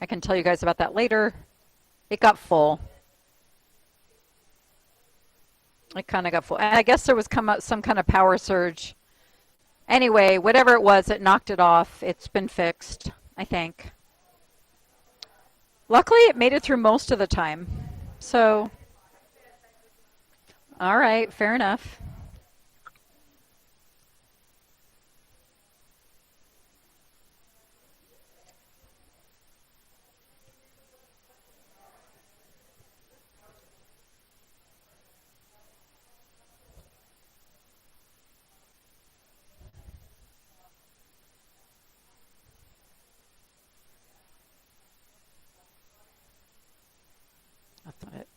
I can tell you guys about that later. It got full. It kind of got full. And I guess there was some kind of power surge. Anyway, whatever it was, it knocked it off. It's been fixed, I think. Luckily, it made it through most of the time. So, all right, fair enough. That's not it.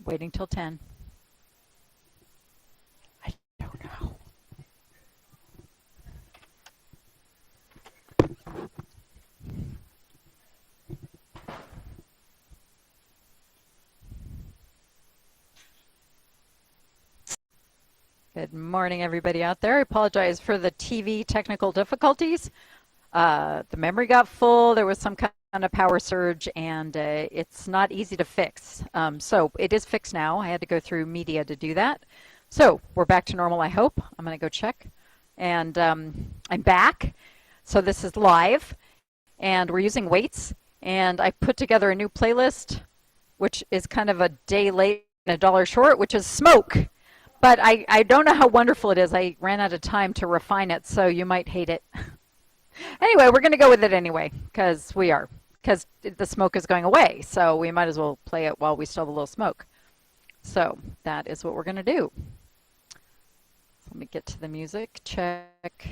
Waiting till 10. I don't know. Good morning, everybody out there. I apologize for the TV technical difficulties. The memory got full. There was some kind of power surge, and it's not easy to fix. So it is fixed now. I had to go through media to do that. So we're back to normal, I hope. I'm going to go check. And I'm back. So this is live, and we're using weights. And I put together a new playlist, which is kind of a day late and a dollar short, which is smoke. But I don't know how wonderful it is. I ran out of time to refine it, so you might hate it. Anyway, we're going to go with it anyway, because the smoke is going away. So we might as well play it while we still have a little smoke. So that is what we're going to do. So let me get to the music. Check.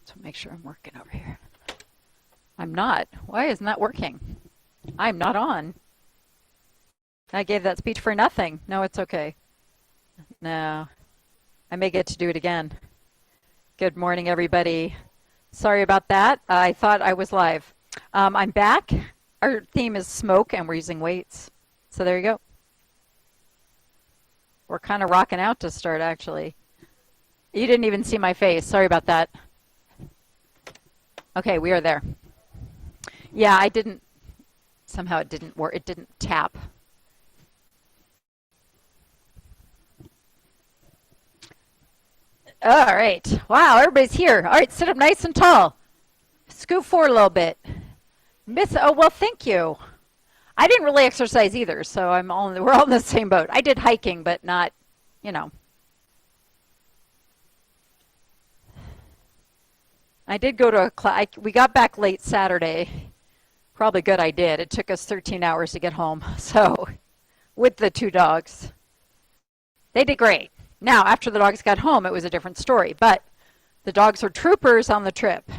So make sure I'm working over here. I'm not. Why isn't that working? I'm not on. I gave that speech for nothing. No, it's okay. No. I may get to do it again. Good morning, everybody. Sorry about that. I thought I was live. I'm back. Our theme is smoke, and we're using weights. So there you go. We're kind of rocking out to start, actually. You didn't even see my face. Sorry about that. Okay, we are there. Yeah, I didn't. Somehow it didn't work. It didn't tap. All right. Wow, everybody's here. All right, sit up nice and tall. Scoot forward a little bit. Oh, well, thank you. I didn't really exercise either, so we're all in the same boat. I did hiking, but not, you know. I did go to a class. We got back late Saturday. Probably good I did. It took us 13 hours to get home. So, with the two dogs. They did great. Now, after the dogs got home, it was a different story, but the dogs were troopers on the trip.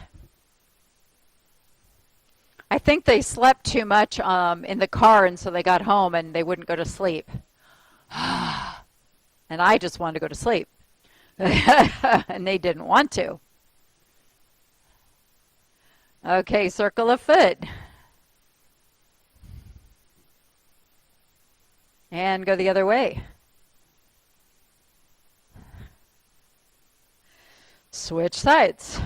I think they slept too much in the car, and so they got home and they wouldn't go to sleep. And I just wanted to go to sleep. And they didn't want to. Okay, circle a foot. And go the other way. Switch sides.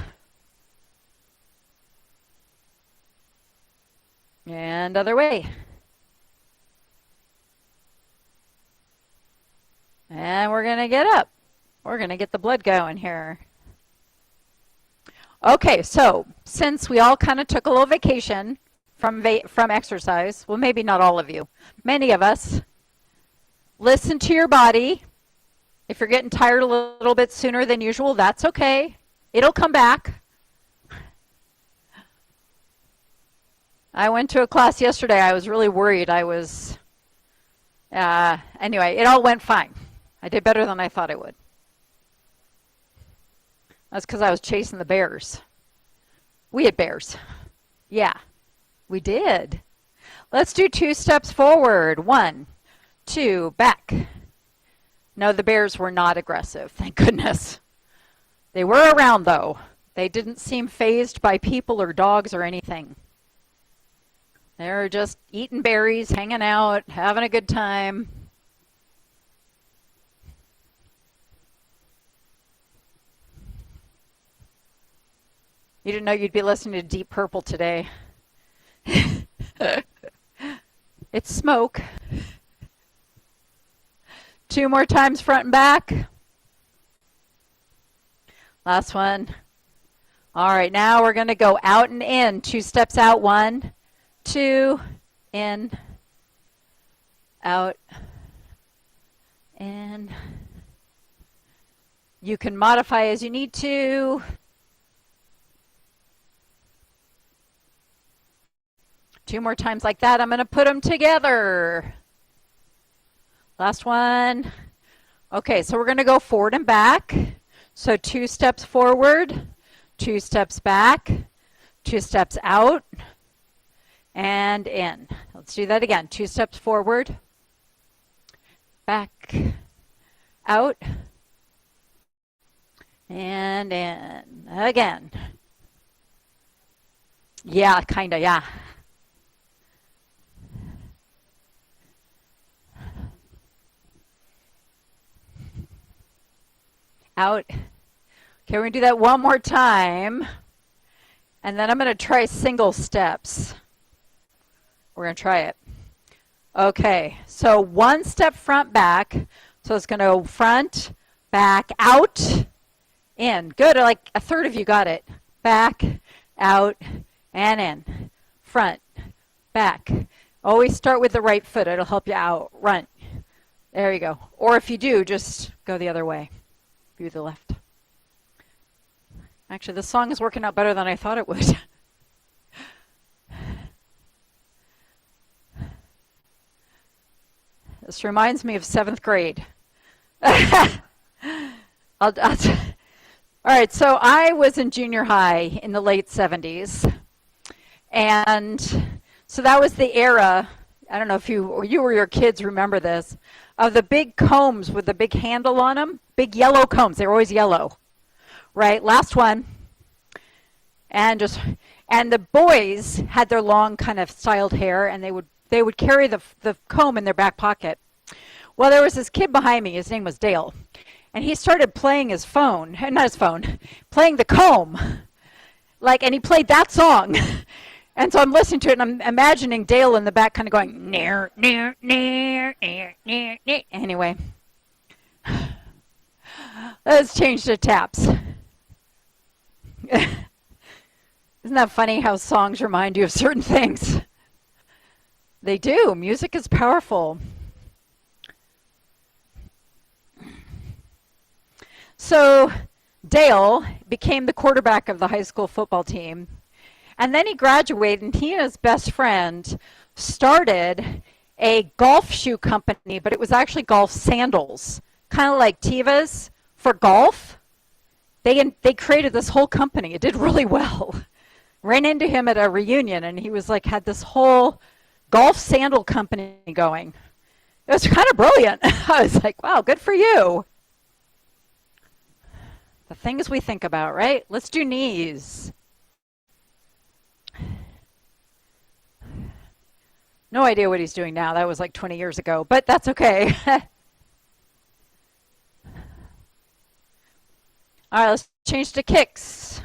And other way. And we're going to get up. We're going to get the blood going here. Okay, so since we all kind of took a little vacation from exercise, well, maybe not all of you, many of us, listen to your body. If you're getting tired a little bit sooner than usual, that's okay. It'll come back. I went to a class yesterday. I was really worried. Anyway, it all went fine. I did better than I thought I would. That's because I was chasing the bears. We had bears. Yeah, we did. Let's do 2 steps forward. 1, 2, back. No, the bears were not aggressive, thank goodness. They were around, though. They didn't seem fazed by people or dogs or anything. They were just eating berries, hanging out, having a good time. You didn't know you'd be listening to Deep Purple today. It's smoke. 2 more times front and back. Last one. All right, now we're going to go out and in. 2 steps out. 1, 2, in, out, in. You can modify as you need to. 2 more times like that. I'm going to put them together. Last one. Okay, so we're going to go forward and back. So 2 steps forward, 2 steps back, 2 steps out, and in. Let's do that again. 2 steps forward, back, out, and in. Again. Yeah, kind of, yeah. Out. Okay, we're going to do that one more time. And then I'm going to try single steps. We're going to try it. Okay, so 1 step front, back. So it's going to go front, back, out, in. Good, like a third of you got it. Back, out, and in. Front, back. Always start with the right foot. It'll help you out. Run. There you go. Or if you do, just go the other way. View the left. Actually, this song is working out better than I thought it would. This reminds me of 7th grade. All right, so I was in junior high in the late 70s. And so that was the era, I don't know if you or your kids remember this, of the big combs with the big handle on them. Big yellow combs. They were always yellow. Right? Last one. And the boys had their long kind of styled hair, and they would carry the comb in their back pocket. Well, there was this kid behind me. His name was Dale. And he started playing his phone, not his phone, playing the comb. And he played that song. And so I'm listening to it, and I'm imagining Dale in the back kind of going, near, near, near, near, near, near. Anyway. Let's change to taps. Isn't that funny how songs remind you of certain things? They do. Music is powerful. So Dale became the quarterback of the high school football team. And then he graduated, and he and his best friend started a golf shoe company, but it was actually golf sandals. kind of like Tevas for golf. They created this whole company. It did really well. Ran into him at a reunion, and he was like, had this whole golf sandal company going. It was kind of brilliant. I was like, wow, good for you. The things we think about, right? Let's do knees. No idea what he's doing now. That was like 20 years ago, but that's okay. All right, let's change to kicks.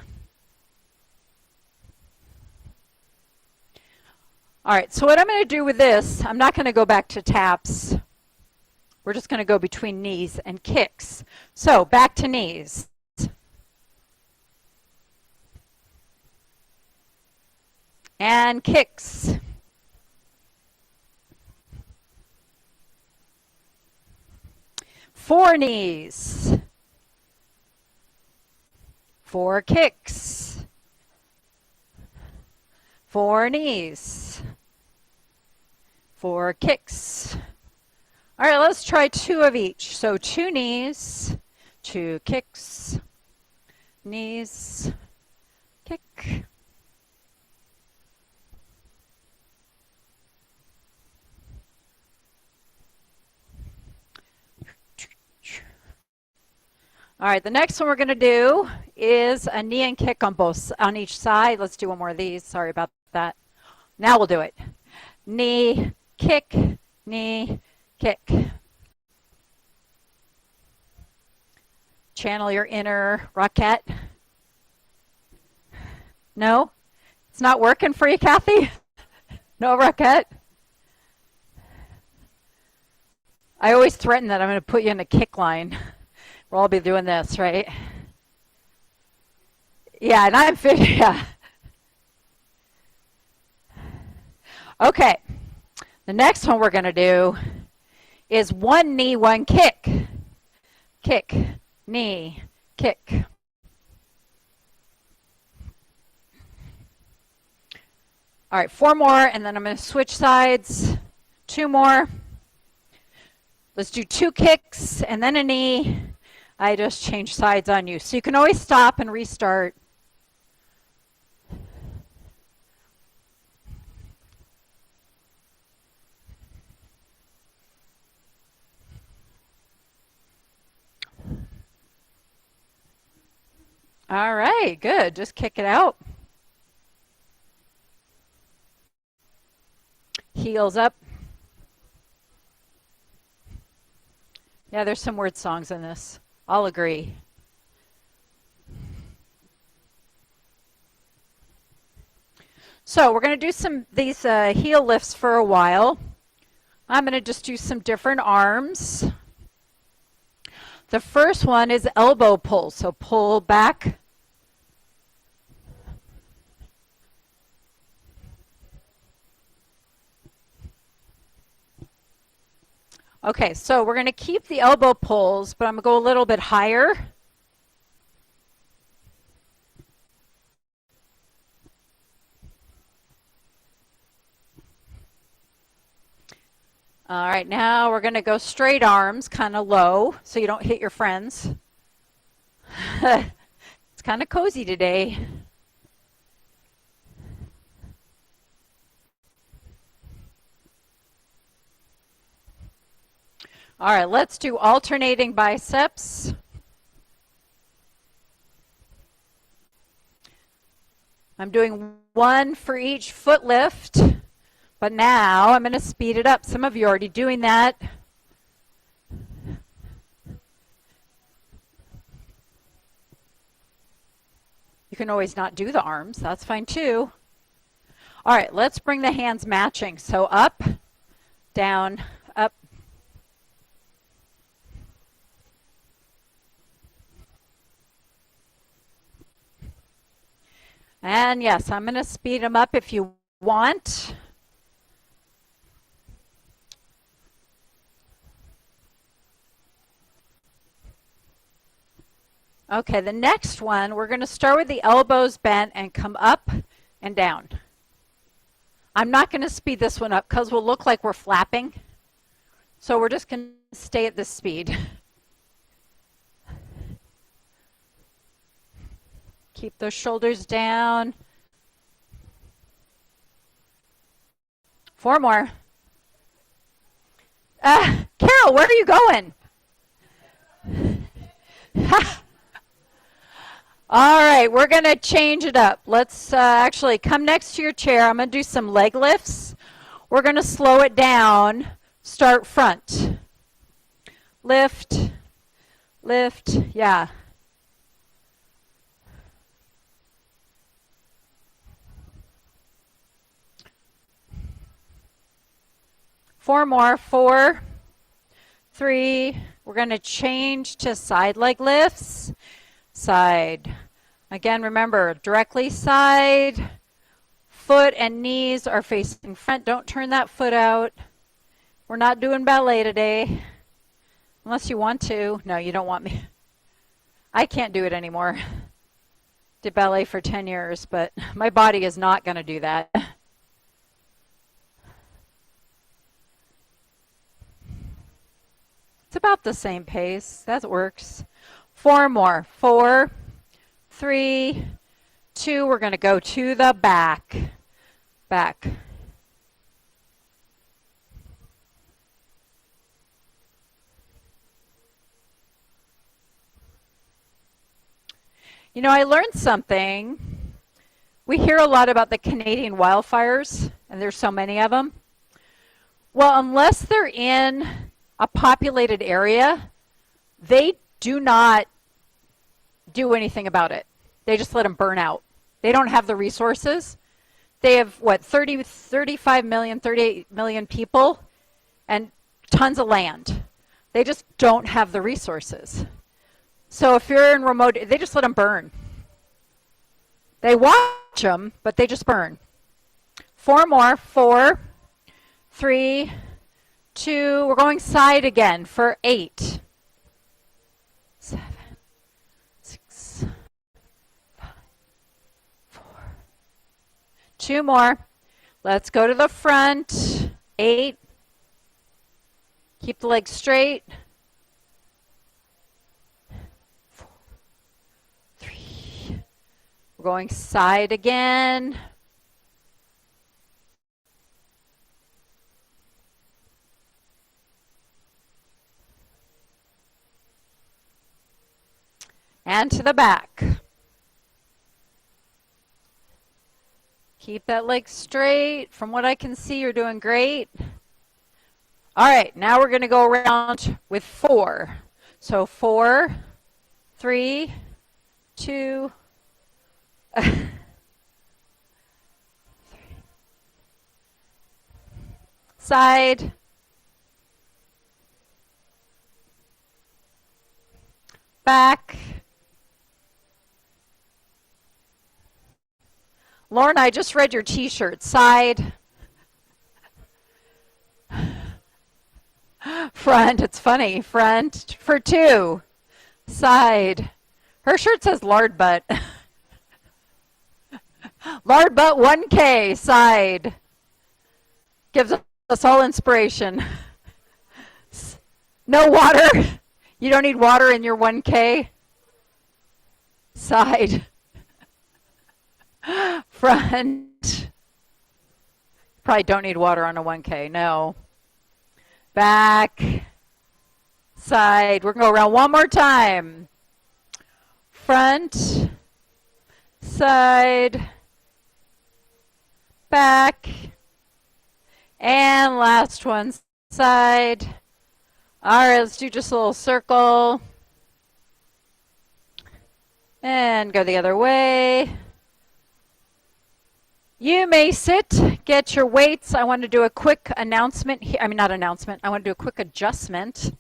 All right, so what I'm going to do with this, I'm not going to go back to taps. We're just going to go between knees and kicks. So back to knees. And kicks. Four knees. Four kicks. Four knees. Four kicks. All right, let's try two of each. So two knees, two kicks, knees, kick. All right, the next one we're going to do is a knee and kick on each side. Let's do one more of these. Sorry about that. Now we'll do it. Knee, kick, knee, kick. Channel your inner Rockette. No? It's not working for you, Kathy? No Rockette? I always threaten that I'm going to put you in a kick line. We'll all be doing this, right? Yeah, and I'm fit. Yeah. Okay. The next one we're going to do is one knee, one kick. Kick, knee, kick. All right, four more, and then I'm going to switch sides. Two more. Let's do two kicks and then a knee. I just changed sides on you. So you can always stop and restart. All right, good. Just kick it out. Heels up. Yeah, there's some weird songs in this. I'll agree. So we're going to do these heel lifts for a while. I'm going to just do some different arms. The first one is elbow pull. So pull back. Okay, so we're going to keep the elbow pulls, but I'm going to go a little bit higher. All right, now we're going to go straight arms, kind of low, so you don't hit your friends. It's kind of cozy today. All right, let's do alternating biceps. I'm doing one for each foot lift, but now I'm going to speed it up. Some of you are already doing that. You can always not do the arms. That's fine too. All right, let's bring the hands matching. So up, down, up. And yes, I'm going to speed them up if you want. Okay, the next one, we're going to start with the elbows bent and come up and down. I'm not going to speed this one up because we'll look like we're flapping. So we're just going to stay at this speed. Keep those shoulders down. 4 more. Carol, where are you going? All right, we're going to change it up. Let's actually come next to your chair. I'm going to do some leg lifts. We're going to slow it down. Start front. Lift, lift, yeah. Four more. 4, 3. We're going to change to side leg lifts. Side. Again, remember, directly side. Foot and knees are facing front. Don't turn that foot out. We're not doing ballet today. Unless you want to. No, you don't want me. I can't do it anymore. Did ballet for 10 years, but my body is not going to do that. It's about the same pace. That works. 4 more. 4, 3, 2. We're going to go to the back. Back. You know, I learned something. We hear a lot about the Canadian wildfires, and there's so many of them. Well, unless they're in a populated area, they do not do anything about it. They just let them burn out. They don't have the resources. They have, what, 35 million, 38 million people and tons of land. They just don't have the resources. So if you're in remote, they just let them burn. They watch them, but they just burn. 4 more. 4, 3, 2. We're going side again for 8, 7, 6, 5, 4. 2 more. Let's go to the front. 8. Keep the legs straight. 4, 3. We're going side again. And to the back. Keep that leg straight. From what I can see, you're doing great. All right, now we're going to go around with 4. So 4, 3, 2, 3. Side. Back. Lauren, I just read your t-shirt. Side. Front. It's funny. Front for 2. Side. Her shirt says lard butt. Lard butt 1K. Side. Gives us all inspiration. No water. You don't need water in your 1K. Side. Front. Probably don't need water on a 1K. No. Back. Side. We're going to go around one more time. Front. Side. Back. And last one. Side. All right, let's do just a little circle. And go the other way. You may sit, get your weights. I want to do a quick announcement here. I mean, not announcement. I want to do a quick adjustment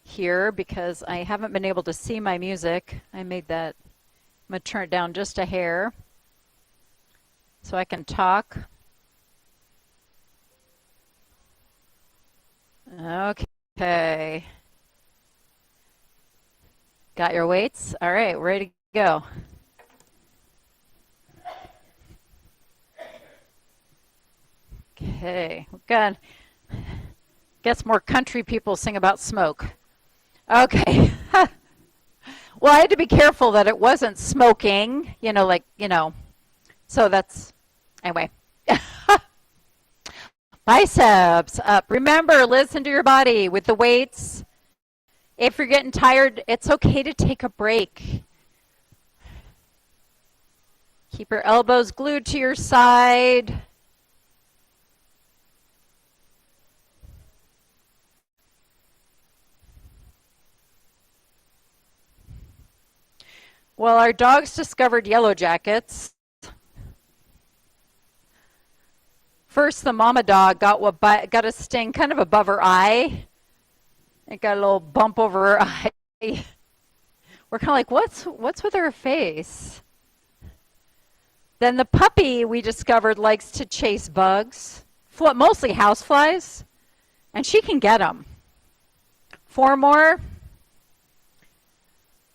here because I haven't been able to see my music. I made that. I'm going to turn it down just a hair so I can talk. Okay. Got your weights? All right, ready to go. Okay, good. Guess more country people sing about smoke. Okay. Well, I had to be careful that it wasn't smoking, so that's, anyway. Biceps up. Remember, listen to your body with the weights. If you're getting tired, it's okay to take a break. Keep your elbows glued to your side. Well, our dogs discovered yellow jackets. First, the mama dog got a sting kind of above her eye. It got a little bump over her eye. We're kind of like, what's with her face? Then the puppy, we discovered, likes to chase bugs, mostly houseflies, and she can get them. 4 more.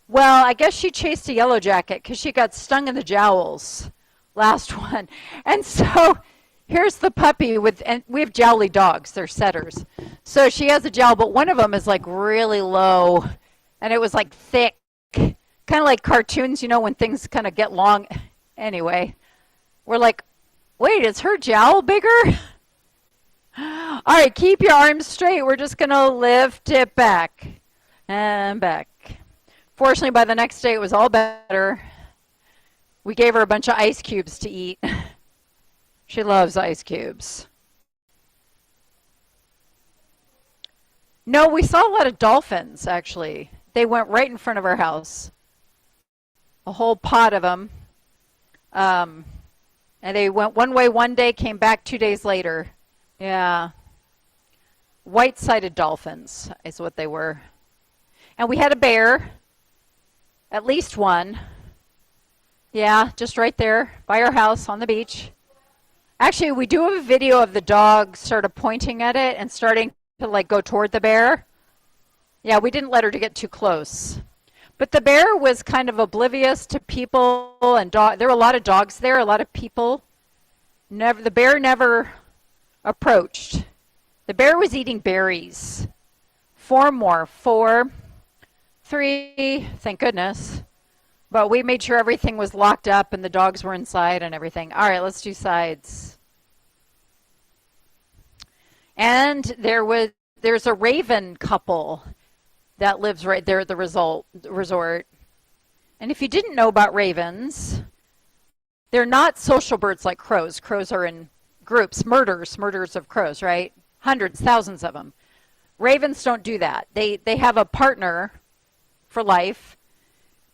Well, I guess she chased a yellow jacket because she got stung in the jowls. Last one. And so here's the puppy and we have jowly dogs. They're setters. So she has a jowl, but one of them is like really low, and it was like thick, kind of like cartoons, when things kind of get long. Anyway, we're like, wait, is her jowl bigger? All right, keep your arms straight. We're just going to lift it back and back. Fortunately, by the next day, it was all better. We gave her a bunch of ice cubes to eat. She loves ice cubes. No, we saw a lot of dolphins, actually. They went right in front of our house. A whole pod of them. And they went one way one day, came back 2 days later. Yeah. White-sided dolphins is what they were. And we had a bear. At least one. Yeah, just right there by our house on the beach. Actually, we do have a video of the dog sort of pointing at it and starting to go toward the bear. Yeah, we didn't let her to get too close. But the bear was kind of oblivious to people and dog. There were a lot of dogs there, a lot of people. The bear never approached. The bear was eating berries. 4 more. 4. 3, thank goodness. But we made sure everything was locked up and the dogs were inside and everything. All right, let's do sides. And there's a raven couple that lives right there at the resort. And if you didn't know about ravens, they're not social birds like crows. Crows are in groups, murders of crows, right? Hundreds, thousands of them. Ravens don't do that. They have a partner for life,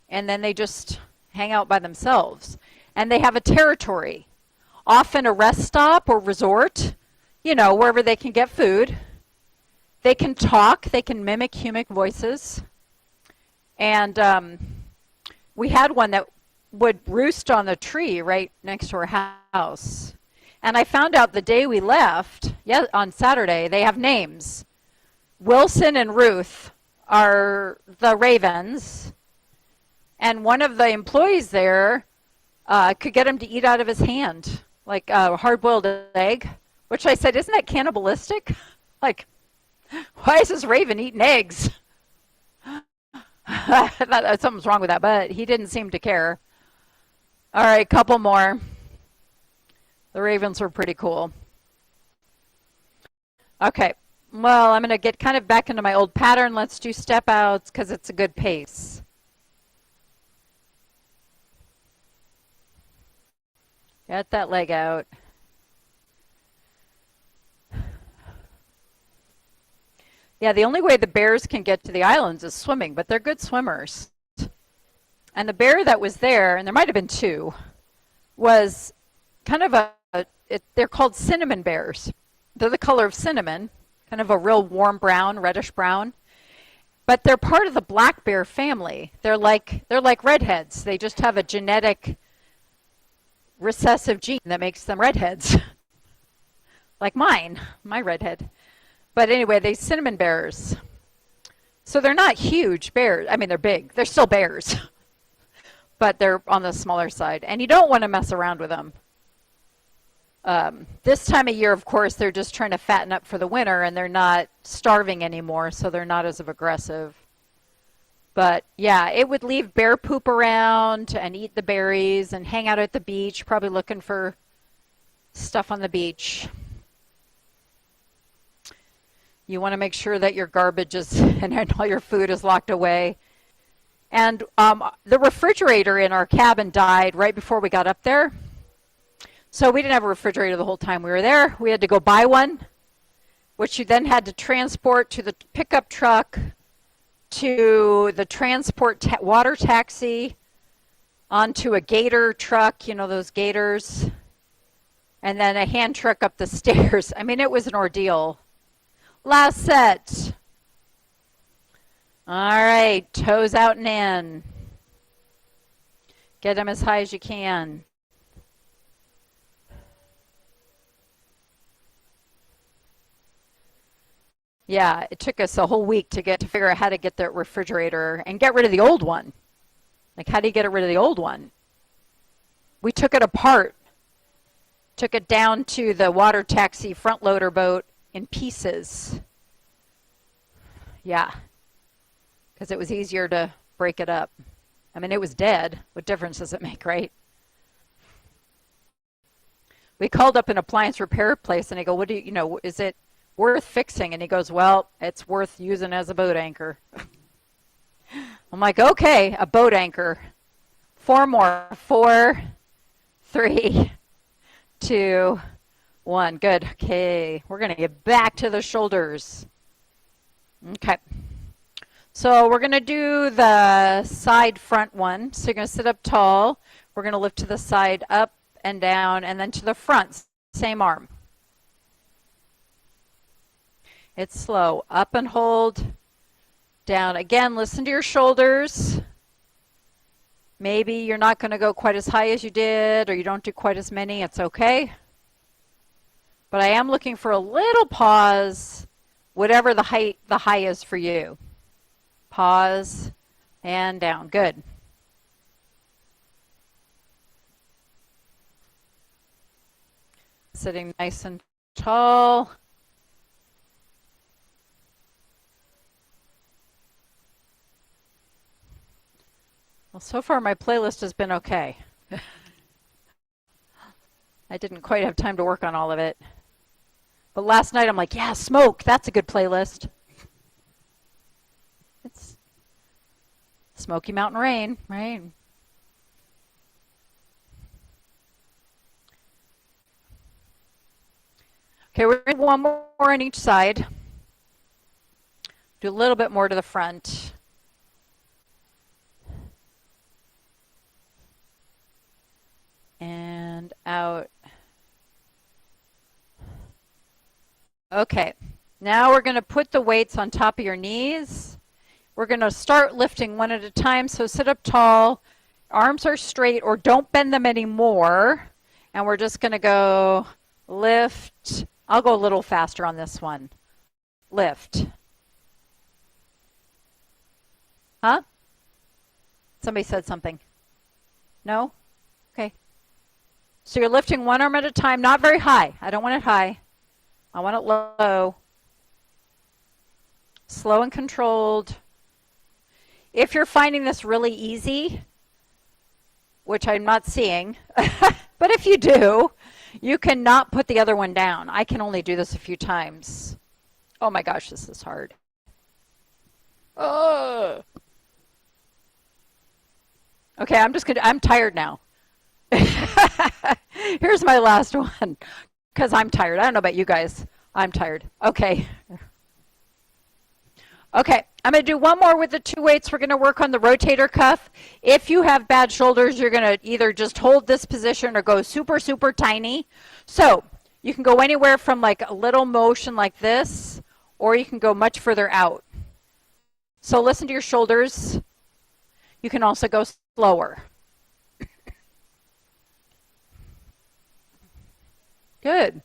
and then they just hang out by themselves. And they have a territory, often a rest stop or resort, wherever they can get food. They can talk, they can mimic human voices. And we had one that would roost on the tree right next to our house. And I found out the day we left, on Saturday, they have names. Wilson and Ruth are the ravens, and one of the employees there could get him to eat out of his hand, like a hard-boiled egg, which I said, isn't that cannibalistic? Like, why is this raven eating eggs? I thought something's wrong with that, but he didn't seem to care. All right, couple more. The ravens were pretty cool. Okay. Well, I'm going to get kind of back into my old pattern. Let's do step outs because it's a good pace. Get that leg out. Yeah, the only way the bears can get to the islands is swimming, but they're good swimmers. And the bear that was there, and there might have been 2, was kind of they're called cinnamon bears. They're the color of cinnamon. Kind of a real warm brown, reddish brown. But they're part of the black bear family. They're like redheads. They just have a genetic recessive gene that makes them redheads. Like my redhead. But anyway, they cinnamon bears. So they're not huge bears. I mean, they're big. They're still bears. But they're on the smaller side. And you don't want to mess around with them. This time of year, of course, they're just trying to fatten up for the winter, and they're not starving anymore, so they're not as aggressive. But yeah, it would leave bear poop around and eat the berries and hang out at the beach, probably looking for stuff on the beach. You want to make sure that your garbage is and all your food is locked away. And the refrigerator in our cabin died right before we got up there. So we didn't have a refrigerator the whole time we were there. We had to go buy one, which you then had to transport to the pickup truck, to the transport water taxi, onto a gator truck, you know, those gators, and then a hand truck up the stairs. I mean, it was an ordeal. Last set. All right, toes out and in. Get them as high as you can. Yeah, it took us a whole week to figure out how to get the refrigerator and get rid of the old one. Like, how do you get rid of the old one? We took it apart, took it down to the water taxi front loader boat in pieces. Yeah, because it was easier to break it up. I mean, it was dead. What difference does it make, right? We called up an appliance repair place and they go, what do you know, is it worth fixing? And he goes, well, it's worth using as a boat anchor. I'm like, okay, a boat anchor. 4 more. 4, 3, 2, 1. Good. Okay, we're going to get back to the shoulders. Okay. So we're going to do the side front one. So you're going to sit up tall. We're going to lift to the side, up and down, and then to the front. Same arm. It's slow. Up and hold. Down. Again, listen to your shoulders. Maybe you're not going to go quite as high as you did, or you don't do quite as many. It's okay. But I am looking for a little pause, whatever the high is for you. Pause and down. Good. Sitting nice and tall. Well, so far my playlist has been okay. I didn't quite have time to work on all of it. But last night I'm like, yeah, smoke, that's a good playlist. It's Smoky Mountain Rain, right? Okay, we're going to do one more on each side. Do a little bit more to the front. And out. Okay, now we're going to put the weights on top of your knees. We're going to start lifting one at a time. So sit up tall, arms are straight, or don't bend them anymore. And we're just going to go lift. I'll go a little faster on this one. Lift. Huh? Somebody said something. No? Okay. So you're lifting one arm at a time, not very high. I don't want it high. I want it low. Slow and controlled. If you're finding this really easy, which I'm not seeing, but if you do, you cannot put the other one down. I can only do this a few times. Oh my gosh, this is hard. Oh. Okay, I'm tired now. Here's my last one, because I'm tired. I don't know about you guys. I'm tired. Okay. Okay, I'm going to do one more with the 2 weights. We're going to work on the rotator cuff. If you have bad shoulders, you're going to either just hold this position or go super, super tiny. So you can go anywhere from like a little motion like this, or you can go much further out. So listen to your shoulders. You can also go slower. Good.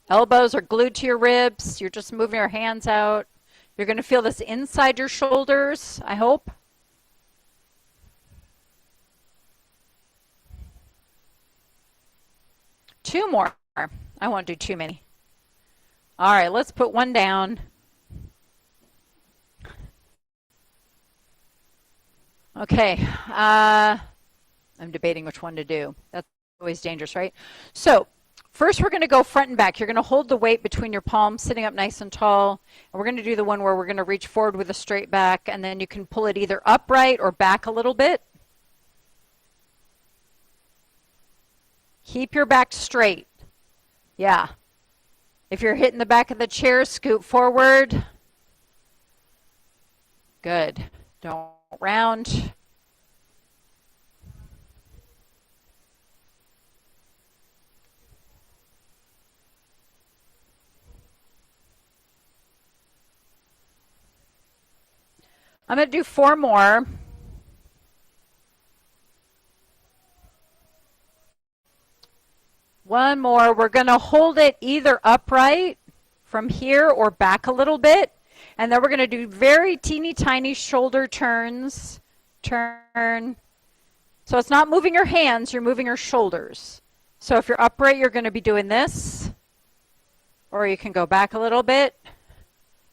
Elbows are glued to your ribs. You're just moving your hands out. You're going to feel this inside your shoulders, I hope. Two more. I won't do too many. All right, let's put one down. Okay, I'm debating which one to do. That's always dangerous, right? So first we're going to go front and back. You're going to hold the weight between your palms, sitting up nice and tall. And we're going to do the one where we're going to reach forward with a straight back, and then you can pull it either upright or back a little bit. Keep your back straight. Yeah. If you're hitting the back of the chair, scoot forward. Good. Don't round. I'm going to do 4 more. One more. We're going to hold it either upright from here or back a little bit. And then we're going to do very teeny tiny shoulder turns. Turn. So it's not moving your hands, you're moving your shoulders. So if you're upright, you're going to be doing this. Or you can go back a little bit.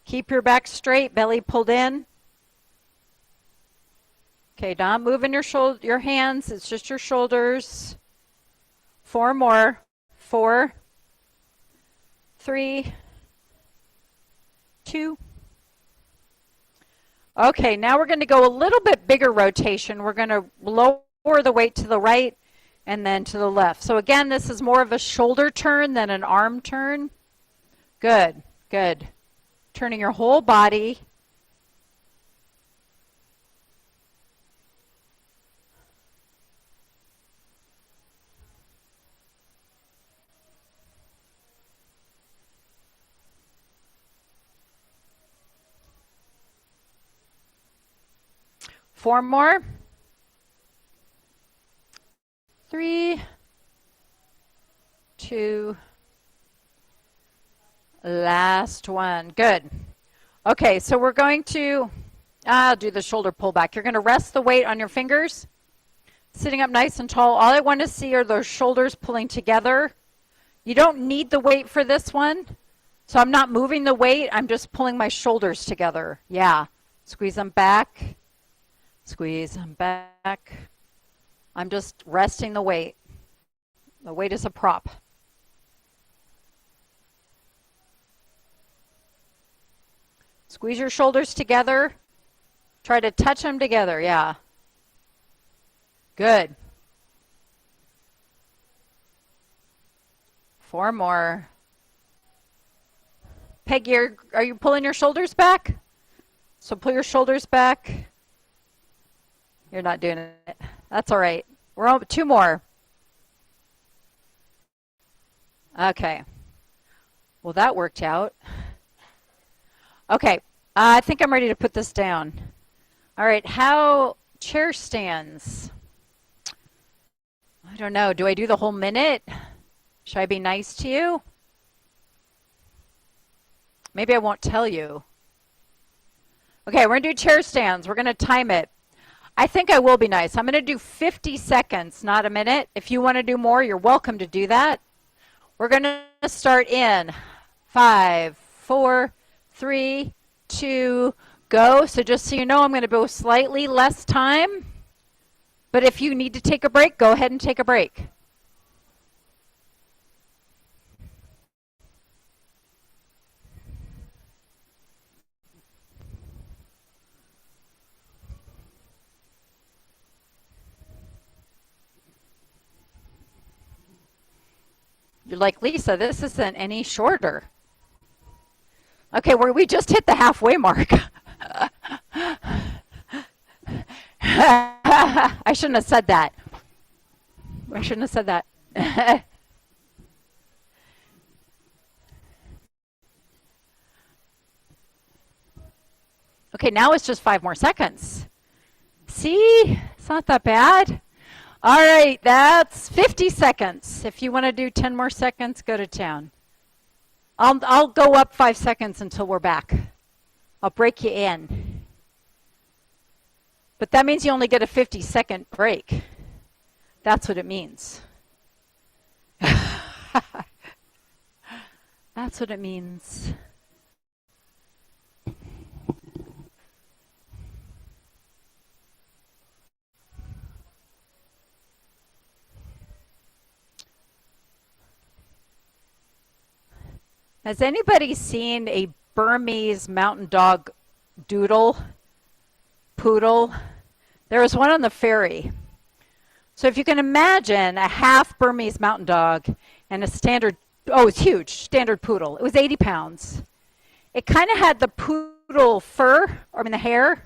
Keep your back straight, belly pulled in. Okay, not moving your hands, it's just your shoulders. 4 more. 4, 3, 2. Okay, now we're going to go a little bit bigger rotation. We're going to lower the weight to the right and then to the left. So again, this is more of a shoulder turn than an arm turn. Good, good. Turning your whole body. Four more. 3, 2, last one. Good. Okay, so we're going to, I'll do the shoulder pull back. You're going to rest the weight on your fingers, sitting up nice and tall. All I want to see are those shoulders pulling together. You don't need the weight for this one. So I'm not moving the weight, I'm just pulling my shoulders together. Yeah. Squeeze them back. Squeeze them back. I'm just resting the weight. The weight is a prop. Squeeze your shoulders together. Try to touch them together. Yeah. Good. 4 more. Peggy, are you pulling your shoulders back? So pull your shoulders back. You're not doing it. That's all right. We're on 2 more. Okay. Well, that worked out. Okay. I think I'm ready to put this down. All right. How chair stands? I don't know. Do I do the whole minute? Should I be nice to you? Maybe I won't tell you. Okay, we're going to do chair stands. We're going to time it. I think I will be nice. I'm going to do 50 seconds, not a minute. If you want to do more, you're welcome to do that. We're going to start in 5, 4, 3, 2, go. So just so you know, I'm going to go slightly less time. But if you need to take a break, go ahead and take a break. You're like, Lisa, this isn't any shorter. Okay, we just hit the halfway mark. I shouldn't have said that. I shouldn't have said that. Okay, now it's just 5 more seconds. See? It's not that bad. All right, that's 50 seconds. If you want to do 10 more seconds, go to town. I'll go up 5 seconds until we're back. I'll break you in. But that means you only get a 50-second break. That's what it means. That's what it means. Has anybody seen a Burmese mountain dog doodle, poodle? There was one on the ferry. So if you can imagine a half Burmese mountain dog and a standard, oh, it's huge, standard poodle. It was 80 pounds. It kind of had the poodle fur, I mean the hair,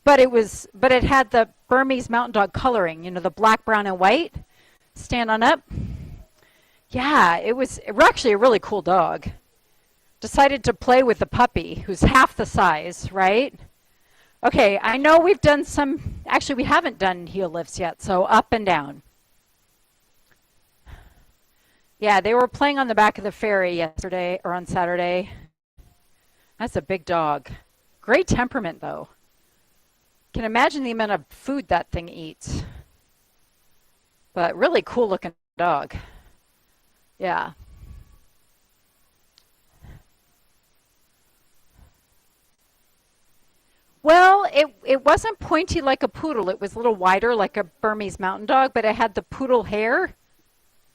but it had the Burmese mountain dog coloring, you know, the black, brown, and white. Stand on up. Yeah, it was actually a really cool dog. Decided to play with the puppy, who's half the size, right? Okay, I know we've done some, actually we haven't done heel lifts yet, so up and down. Yeah, they were playing on the back of the ferry yesterday, or on Saturday. That's a big dog. Great temperament, though. Can imagine the amount of food that thing eats. But really cool looking dog. Yeah. Well, it wasn't pointy like a poodle. It was a little wider like a Burmese mountain dog, but it had the poodle hair.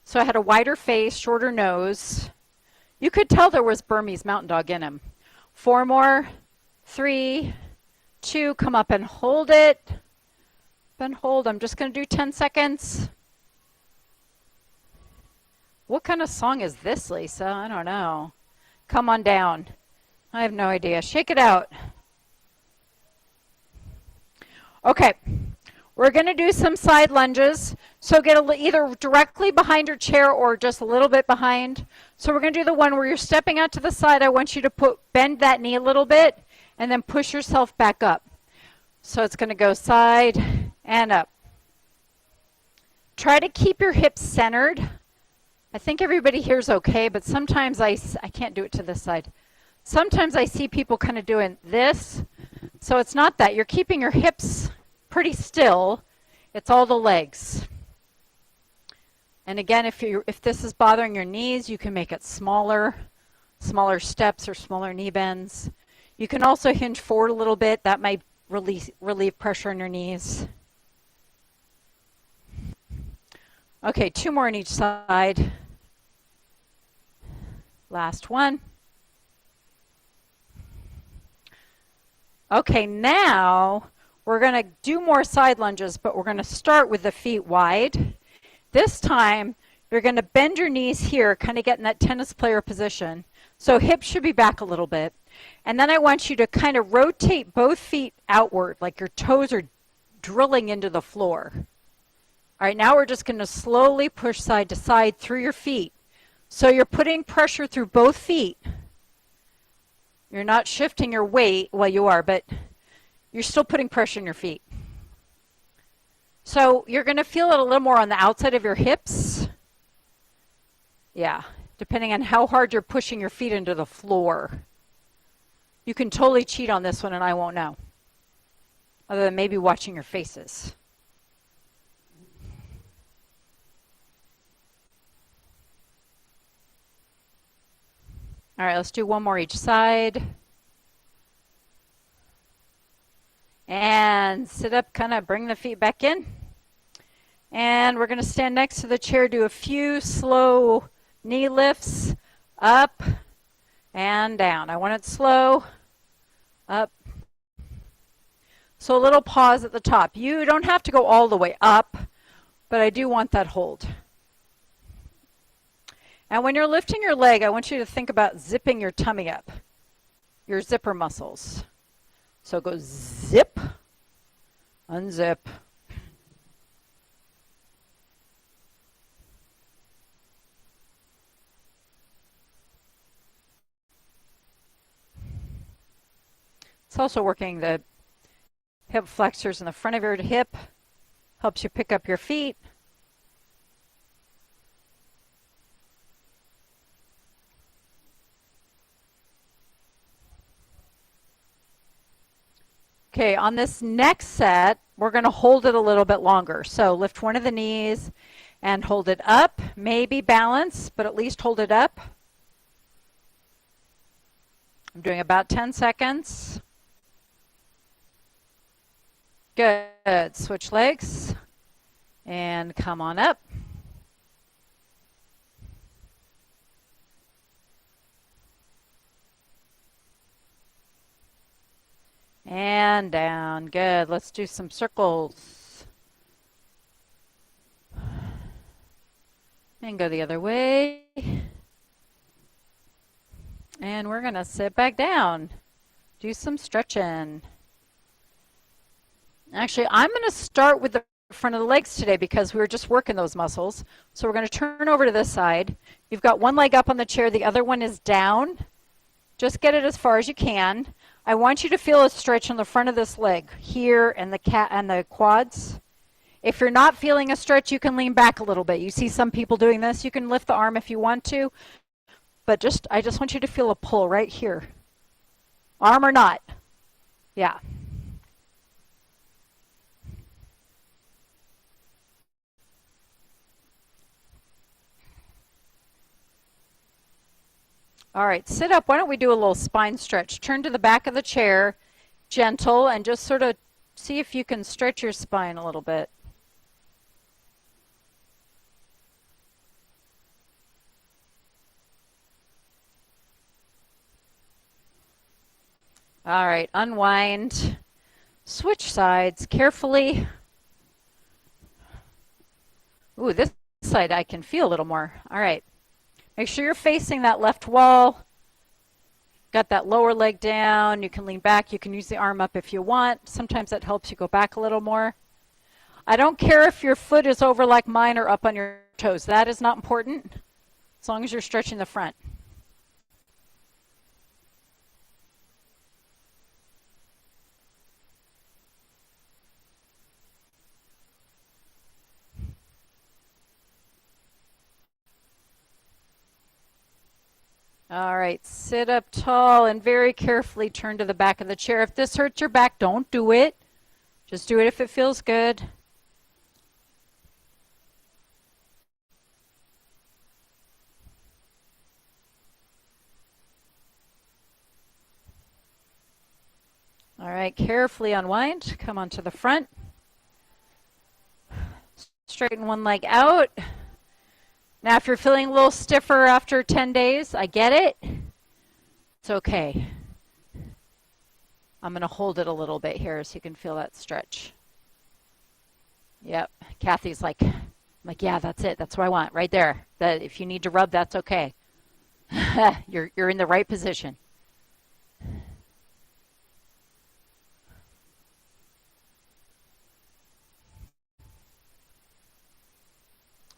So it had a wider face, shorter nose. You could tell there was Burmese mountain dog in him. 4 more. 3, 2, come up and hold it. And hold. I'm just going to do 10 seconds. What kind of song is this, Lisa? I don't know. Come on down. I have no idea. Shake it out. Okay. We're going to do some side lunges. So get either directly behind your chair or just a little bit behind. So we're going to do the one where you're stepping out to the side. I want you to bend that knee a little bit and then push yourself back up. So it's going to go side and up. Try to keep your hips centered. I think everybody here is okay, but sometimes I can't do it to this side. Sometimes I see people kind of doing this. So it's not that. You're keeping your hips pretty still. It's all the legs. And again, if this is bothering your knees, you can make it smaller steps or smaller knee bends. You can also hinge forward a little bit. That might relieve pressure on your knees. Okay, 2 more on each side. Last one. Okay, now we're going to do more side lunges, but we're going to start with the feet wide. This time, you're going to bend your knees here, kind of get in that tennis player position. So hips should be back a little bit. And then I want you to kind of rotate both feet outward, like your toes are drilling into the floor. All right, now we're just going to slowly push side to side through your feet. So you're putting pressure through both feet. You're not shifting your weight, well you are, but you're still putting pressure in your feet. So you're going to feel it a little more on the outside of your hips. Yeah, depending on how hard you're pushing your feet into the floor. You can totally cheat on this one and I won't know. Other than maybe watching your faces. All right, let's do one more each side. And sit up, kind of bring the feet back in. And we're going to stand next to the chair, do a few slow knee lifts, up and down. I want it slow, up. So a little pause at the top. You don't have to go all the way up, but I do want that hold. And when you're lifting your leg, I want you to think about zipping your tummy up, your zipper muscles. So go zip, unzip. It's also working the hip flexors in the front of your hip, helps you pick up your feet. Okay, on this next set, we're going to hold it a little bit longer. So lift one of the knees and hold it up. Maybe balance, but at least hold it up. I'm doing about 10 seconds. Good. Switch legs and come on up. And down. Good. Let's do some circles. And go the other way. And we're going to sit back down. Do some stretching. Actually, I'm going to start with the front of the legs today because we were just working those muscles. So we're going to turn over to this side. You've got one leg up on the chair. The other one is down. Just get it as far as you can. I want you to feel a stretch on the front of this leg here and the quads. If you're not feeling a stretch, you can lean back a little bit. You see some people doing this. You can lift the arm if you want to. But I just want you to feel a pull right here. Arm or not. Yeah. All right, sit up. Why don't we do a little spine stretch? Turn to the back of the chair, gentle, and just sort of see if you can stretch your spine a little bit. All right, unwind. Switch sides carefully. Ooh, this side I can feel a little more. All right. Make sure you're facing that left wall. Got that lower leg down. You can lean back. You can use the arm up if you want. Sometimes that helps you go back a little more. I don't care if your foot is over like mine or up on your toes. That is not important as long as you're stretching the front. All right, sit up tall and very carefully turn to the back of the chair. If this hurts your back, don't do it. Just do it if it feels good. All right, carefully unwind. Come onto the front. Straighten one leg out. Now, if you're feeling a little stiffer after 10 days, I get it. It's okay. I'm going to hold it a little bit here so you can feel that stretch. Yep. Kathy's like, yeah, that's it. That's what I want right there. That if you need to rub, that's okay. You're in the right position.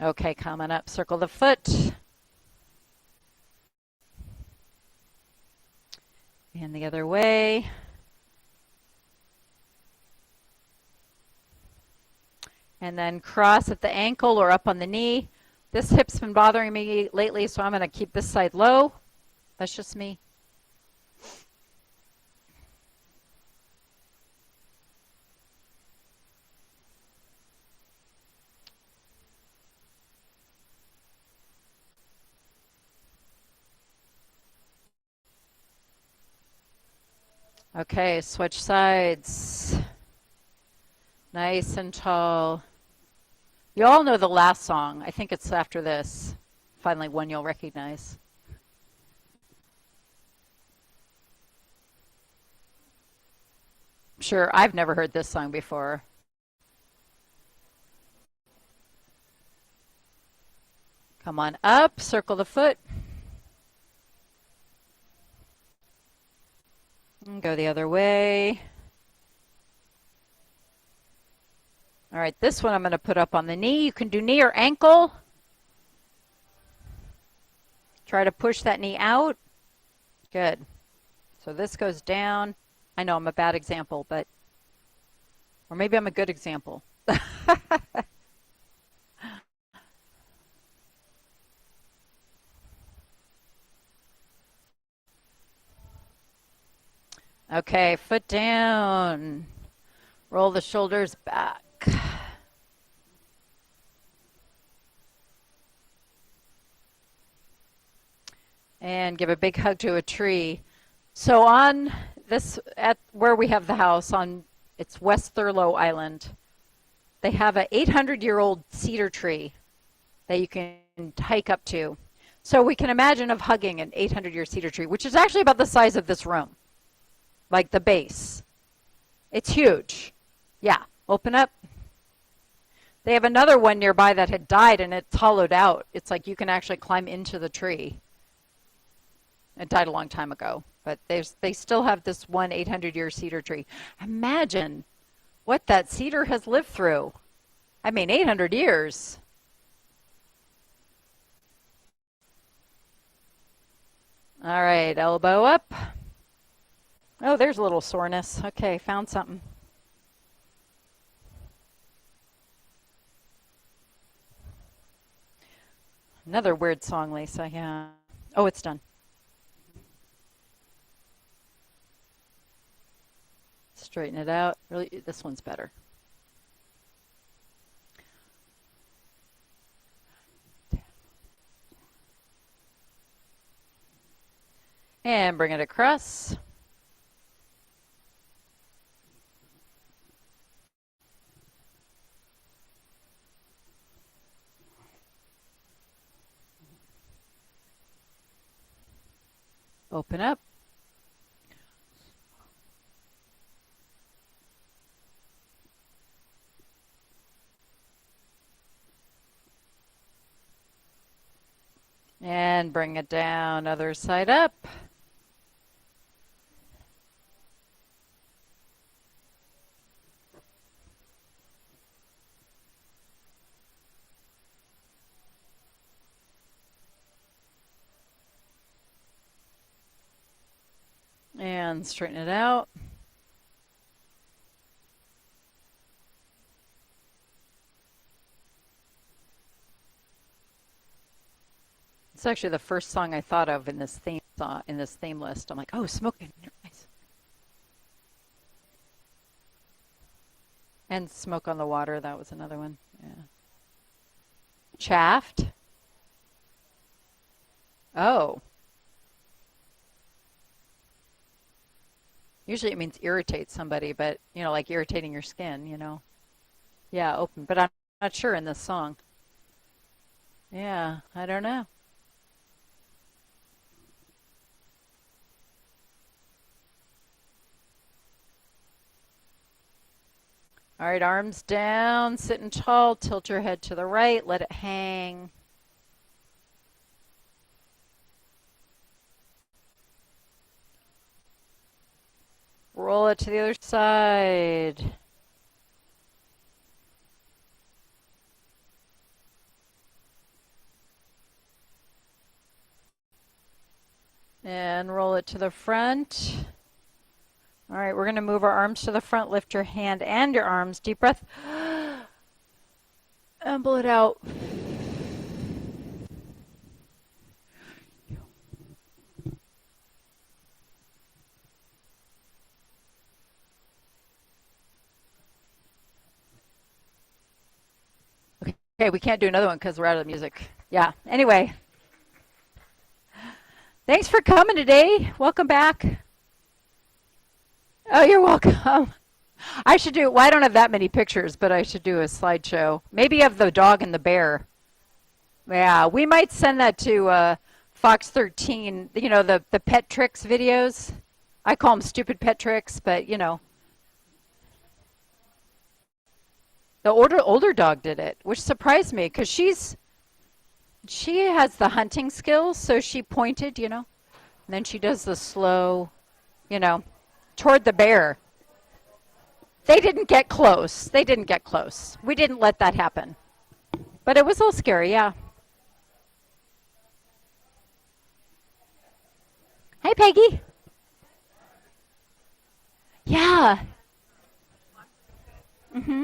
Okay, coming up, circle the foot. And the other way. And then cross at the ankle or up on the knee. This hip's been bothering me lately, so I'm going to keep this side low. That's just me. Okay, switch sides. Nice and tall. You all know the last song. I think it's after this. Finally, one you'll recognize. Sure, I've never heard this song before. Come on up, circle the foot. And go the other way. All right, this one I'm going to put up on the knee. You can do knee or ankle. Try to push that knee out. Good. So this goes down. I know I'm a bad example, but, or maybe I'm a good example. Okay, foot down. Roll the shoulders back. And give a big hug to a tree. So on this, at where we have the house, on it's West Thurlow Island, they have an 800-year-old cedar tree that you can hike up to. So we can imagine of hugging an 800-year cedar tree, which is actually about the size of this room, like the base. It's huge. Yeah, open up. They have another one nearby that had died and it's hollowed out. It's like you can actually climb into the tree. It died a long time ago, but they still have this one 800-year cedar tree. Imagine what that cedar has lived through. I mean, 800 years. All right, elbow up. Oh, there's a little soreness. Okay, found something. Another weird song, Lisa. Yeah. Oh, it's done. Straighten it out. Really, this one's better. And bring it across. Open up. And bring it down, other side up. And straighten it out. It's actually the first song I thought of in this theme list. I'm like, oh, smoke in your eyes. And Smoke on the Water, that was another one. Yeah. Chaffed. Oh. Usually it means irritate somebody, but, like irritating your skin. Yeah, open. But I'm not sure in this song. Yeah, I don't know. All right, arms down, sitting tall, tilt your head to the right, let it hang. Roll it to the other side. And roll it to the front. All right, we're going to move our arms to the front. Lift your hand and your arms. Deep breath. And blow it out. Okay, we can't do another one because we're out of the music. Yeah, anyway. Thanks for coming today. Welcome back. Oh, you're welcome. I should do, well, I don't have that many pictures, but I should do a slideshow. Maybe of the dog and the bear. Yeah, we might send that to Fox 13, the pet tricks videos. I call them stupid pet tricks, but, the older dog did it, which surprised me because she has the hunting skills, so she pointed, and then she does the slow, toward the bear. They didn't get close. They didn't get close. We didn't let that happen. But it was a little scary, yeah. Hey, Peggy. Yeah. Mm-hmm.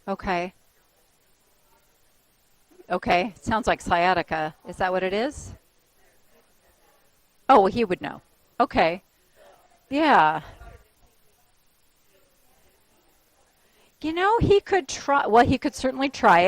Okay. Okay. Sounds like sciatica. Is that what it is? Oh, well, he would know. Okay. Yeah. He could try, well, he could certainly try it.